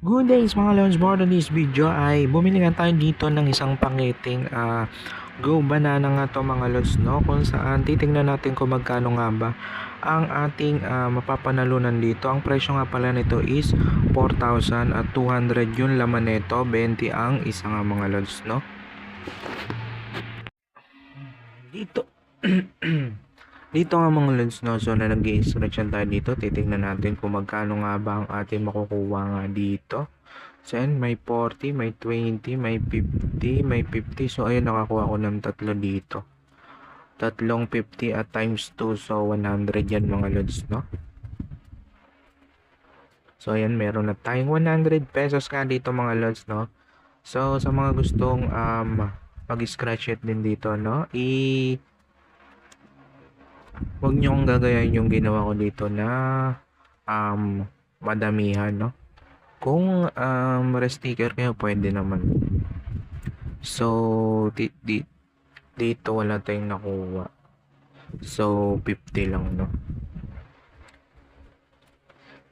Good days mga Lods, for this video ay bumili nga tayo dito ng isang paketing Go Banana nga to mga Lods, no? Kung saan titingnan natin kung magkano nga ba ang ating mapapanalunan dito. Ang presyo nga pala nito is 4,200 yung laman nito, 20 ang isa nga mga Lods, no? Dito dito nga mga Lods, no? So na nag-i-instruction tayo dito, titingnan natin kung magkano nga ba ang ating makukuha nga dito. So ayan, may 40, may 20, may 50, may 50. So ayun, nakakuha ko ng tatlo dito. Tatlong 50 at times 2. So 100 yan mga Lods, no? So ayan, meron na tayong 100 pesos nga dito mga Lods, no? So sa mga gustong mag-scratch it din dito, no? Huwag nyo kong gagayahin yung ginawa ko dito na madamihan, no? Kung sticker kayo, pwede naman. So, dito wala tayong nakuha. So, 50 lang, no?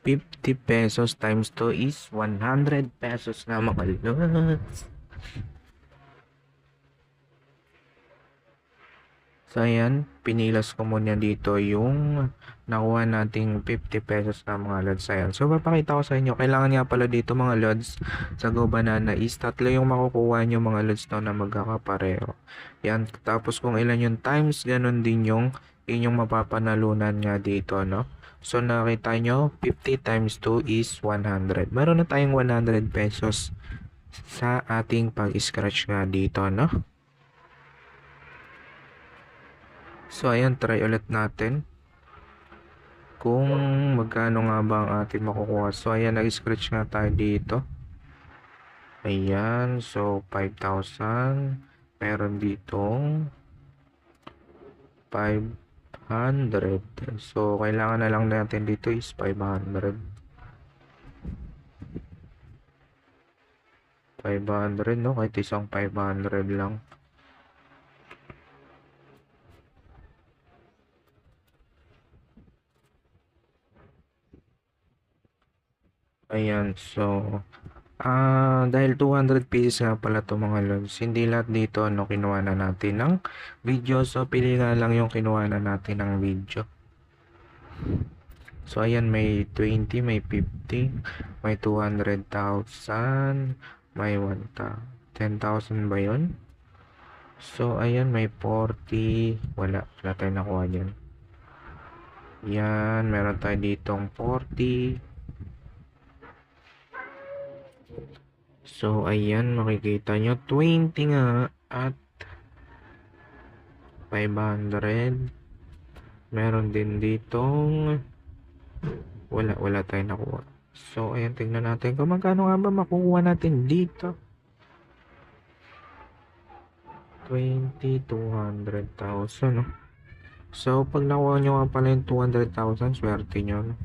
50 pesos times 2 is 100 pesos na mga Lods. So, ayan, pinilas ko muna dito yung nakuha nating 50 pesos na mga Lods. Ayan. So, papakita ko sa inyo. Kailangan nga pala dito mga Lods sa Go Banana is tatlo yung makukuha nyo mga Lods na magkakapareho. Yan. Tapos kung ilan yung times, ganun din yung inyong mapapanalunan nga dito, no? So, nakita nyo, 50 times 2 is 100. Meron na tayong 100 pesos sa ating pag-scratch nga dito, no? So, ayan, try ulit natin kung magkano nga ba ang ating makukuha. So, ayan, nag-scratch nga tayo dito. Ayan, so 5,000. Meron ditong 500. So, kailangan na lang natin dito is 500. 500, no? Kahit isang 500 lang. Ayan, so dahil 200 pieces nga pala to mga Lods, hindi lahat dito kinuha na natin ng video. So pili nga lang yung kinuha na natin ng video. So ayan, may 20, may 50, may 200,000, may 10,000 ba yun? So ayan, may 40, wala tayo nakuha dyan. Yan, meron tayo ditong 40. So, ayan, makikita nyo, 20 nga at 500. Meron din ditong wala tayo nakuha. So, ayan, tingnan natin kung magkano nga ba makukuha natin dito. 20, 200,000, no? So, pag nakuha nyo nga pala yung 200,000, swerte nyo, no?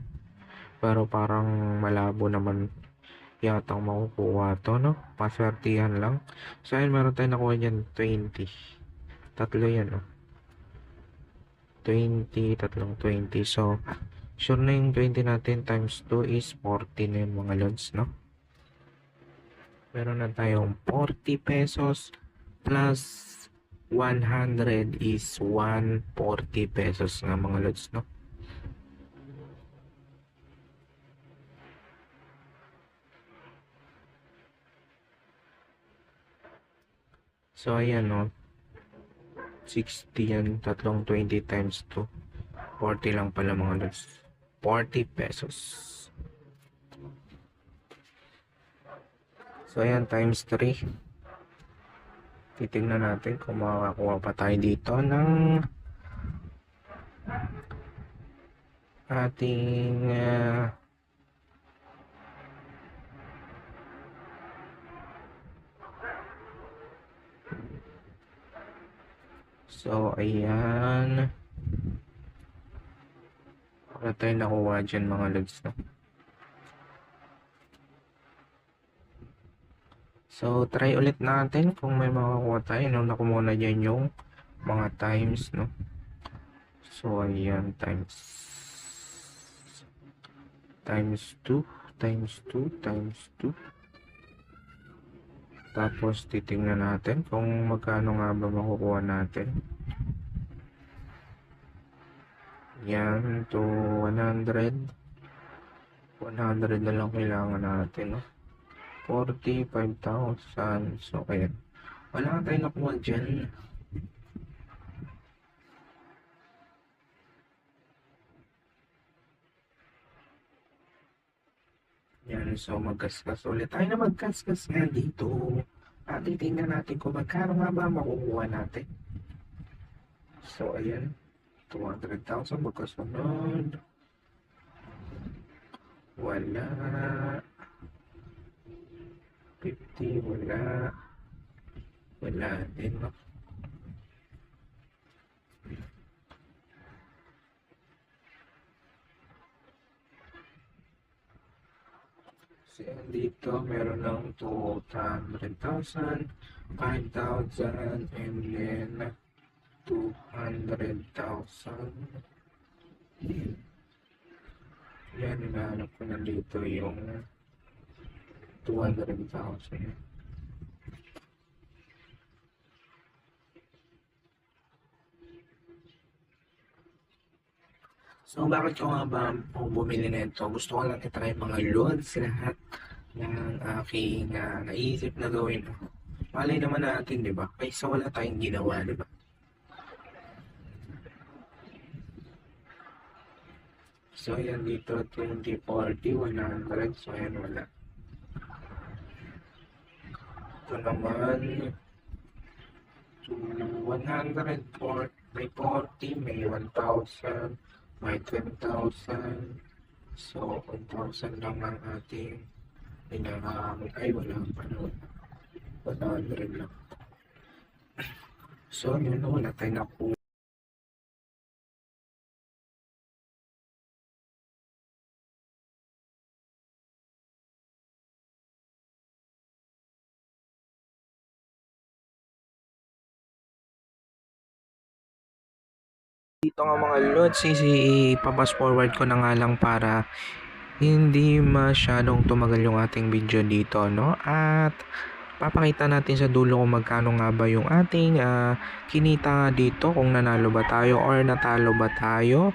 Pero parang malabo naman yatang makukuha to, no? Paswertihan lang. So, ayun, meron tayo nakuha dyan, 20. Tatlo yan, no? 20, tatlong 20. So, sure na yung 20 natin times 2 is 40 na yung mga Lods, no? Meron na tayong 40 pesos plus 100 is 140 pesos nga mga Lods, no? So, ayan, no? 60 yan, tatlong 20 times 2. 40 lang pala mga Lods. 40 pesos. So, ayan, times 3. Titignan natin kung makakakuha pa tayo dito ng ating so, ayan. Wala tayo nakuha dyan mga Lods, no? So, try ulit natin kung may makakuha tayo. Nauna ko muna dyan yung mga times, no? So, ayan, times 2, times 2 times 2. Tapos titingnan natin kung magkano nga ba makukuha natin. Yan, to 100. 100 na lang kailangan natin, no? 45,000. So, kaya wala tayong nakuha dyan. Yan, so magkaskas ulit. Tayo na magkaskas nga dito. At titingnan natin kung magkano nga ba makukuha natin. So, ayan. 200,000 magkasunod. Wala. 50, wala. Wala din, no? So, dito, meron ng 200,000, 5,000, and then 200,000. Yan, hinahanap ko na dito yung 200,000. So, bakit ko nga ba bumili na ito? Gusto ko lang itry mga loads lahat ng aking naisip na gawin. Malay naman natin, di ba? Kaysa wala tayong ginawa, di ba? So, yan dito, 20, 40, 100. So, yan, wala. Ito naman, 100, may 40, may 1,000, may 10,000. So, 1,000 lang ang ating hinahamon. Ay, wala pa na. 100 lang. So, yun, wala tayo nakuha. Dito nga mga lods, ipapas forward ko na nga lang para hindi masyadong tumagal yung ating video dito, no? At papakita natin sa dulo kung magkano nga ba yung ating kinita dito, kung nanalo ba tayo or natalo ba tayo.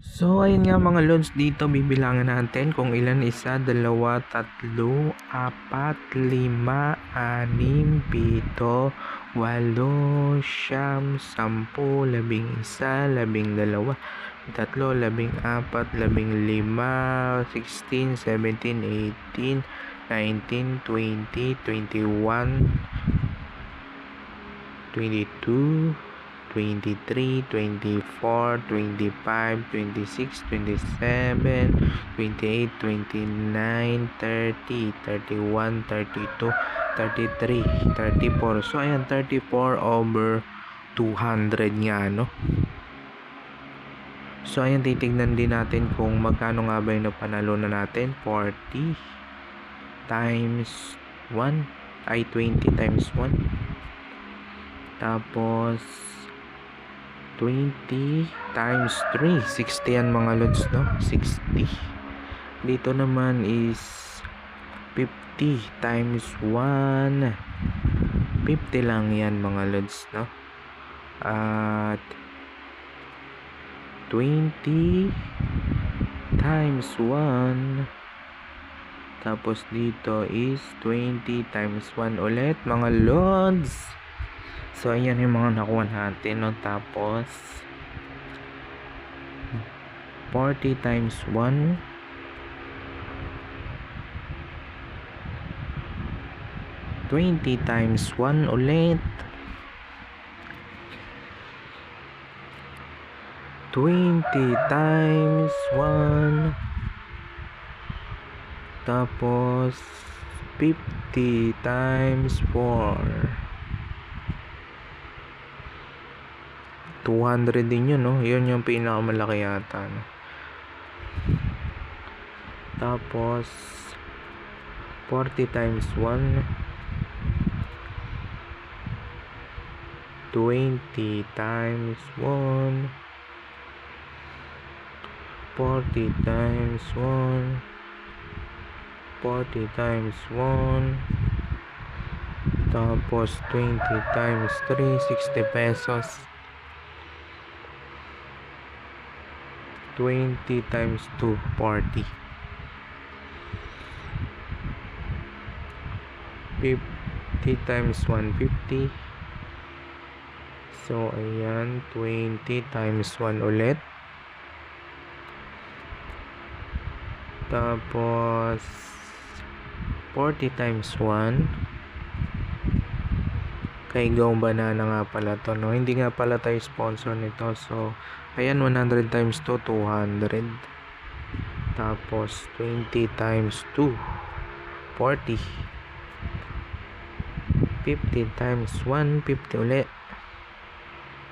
So, ayun nga mga lods, dito bibilangan natin kung ilan: 1, 2, 3, 4, 5, 6, 7, 8, 9, 10, 11, 12, 13, 14, 15, 16, 17, 18, 19, 20, 21, 22, 23, 24, 25, 26, 27, 28, 29, 30, 31, 32, 33, 34. So, ayan, 34 over 200 nga, no? So, ayan, titignan din natin kung magkano nga ba yung napanalo na natin. 40 times 1 ay 20 times 1. Tapos 20 times 3, 60 yan mga lods, no? 60. Dito naman is 50 times 1, 50 lang yan mga lods, no? At 20 times 1, tapos dito is 20 times 1 ulit mga lods. So, ayan yung mga nakuha natin, no? Tapos 40 times 1, 20 times 1 ulit, 20 times 1, tapos 50 times 4. 200 din yun, no? Yun yung pinakamalaki yata, no? Tapos 40 times 1, 20 times 1, 40 times 1, 40 times 1, tapos 20 times 3, 60 pesos. 20 times 2, 40. 50 times 1, 50. So, ayan, 20 times 1 ulit. Tapos 40 times 1. Kay Go Banana nga pala to, no? Hindi nga pala tayo sponsor nito. So, ayan, 100 times 2, 200. Tapos 20 times 2, 40. 50 times 1, 50 ulit.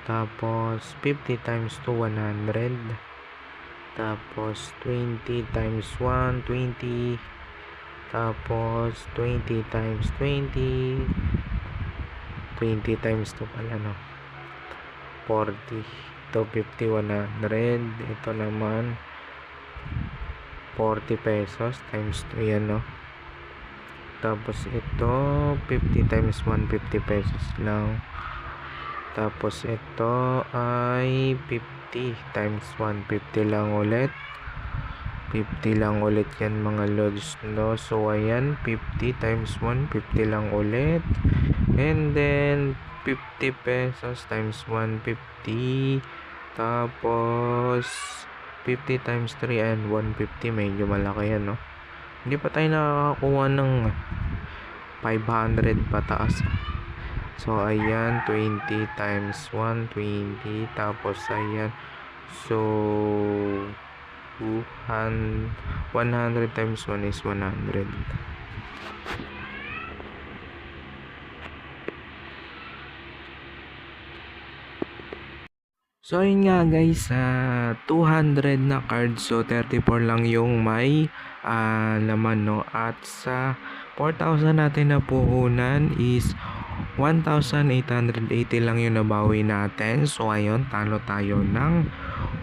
Tapos 50 times 2, 100. Tapos 20 times 1, 20. Tapos 20 times 20. 20 times 2 pala, no? 40. Ito 50, 100. Ito naman 40 pesos times 2 yan, no? Tapos ito 50 times 1, 50 pesos lang. Tapos ito ay 50 times 1, 50 lang ulit. 50 lang ulit yan mga lods, no? So, ayan, 50 times 1, 50 lang ulit. And then 50 pesos times 1, 50. Tapos 50 times 3 and 150. Medyo malaki yan, no? Hindi pa tayo nakakakuha ng 500 pataas. So, ayan, 20 times 1, 20. Tapos, ayan, so 100 times 1 is 100. So, ayun nga guys, 200 na card. So, 34 lang yung may laman, no? At sa 4,000 natin na puhunan is 1,880 lang yung nabawi natin. So, ayun, talo tayo ng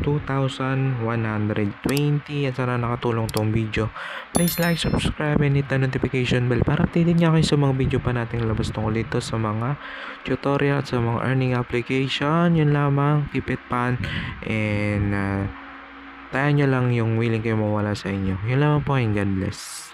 2,120. At sana nakatulong tong video. Please like, subscribe, and hit the notification bell para updated nyo kayo sa mga video pa nating labas tungkol dito sa mga tutorial at sa mga earning application. Yun lamang, keep it fun, and Tayan nyo lang yung willing kayo mawala sa inyo. Yun lamang po, and God bless.